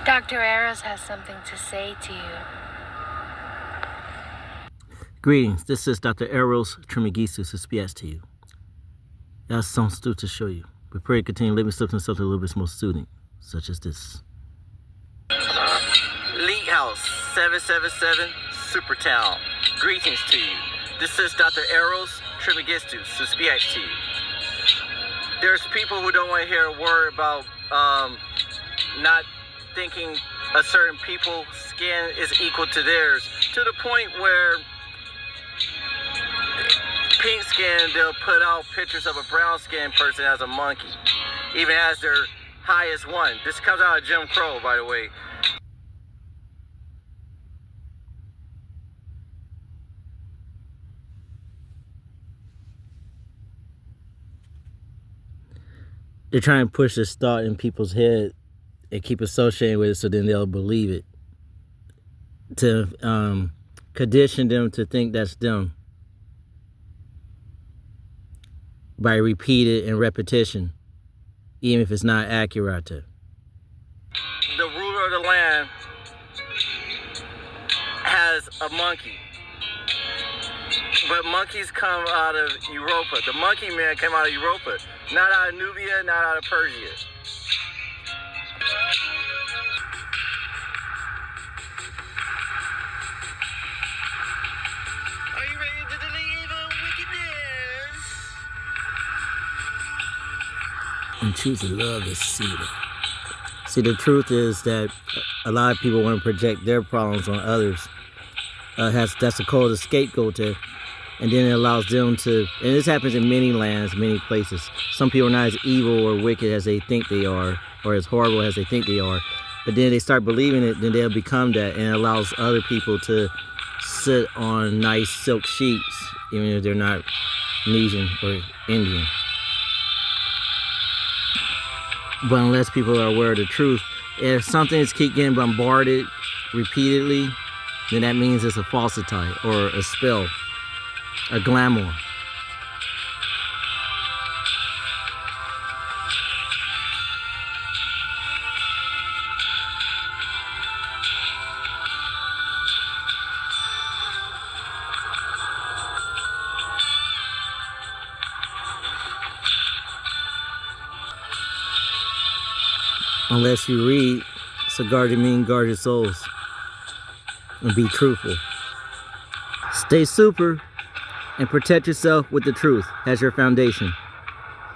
Dr. Eros has something to say to you. Greetings, this is Dr. Eros Trimigisu to speak to you. I have some stuff to show you. We pray to continue living stuff and something a little bit more soothing, such as this. League House 777 Supertown. Greetings to you. This is Dr. Eros Trimigisu to speak to you. There's people who don't want to hear a word about not thinking a certain people's skin is equal to theirs, to the point where pink skin, they'll put out pictures of a brown skinned person as a monkey, even as their highest one. This comes out of Jim Crow, by the way. They're trying to push this thought in people's head and keep associating with it so then they'll believe it. To condition them to think that's them by repeated and repetition, even if it's not accurate. The ruler of the land has a monkey. But monkeys come out of Europa. The monkey man came out of Europa, not out of Nubia, not out of Persia. Are you ready to believe in wickedness? And choose to love is seated. See, the truth is that a lot of people want to project their problems on others. That's called a scapegoat there. And then it allows them to, and this happens in many lands, many places. Some people are not as evil or wicked as they think they are, or as horrible as they think they are. But then they start believing it, then they'll become that, and it allows other people to sit on nice silk sheets, even if they're not Asian or Indian. But unless people are aware of the truth, if something is keep getting bombarded repeatedly, then that means it's a falsity or a spell. A glamour. Unless you read, so guard your mean, guard your souls, and be truthful. Stay super. And protect yourself with the truth as your foundation.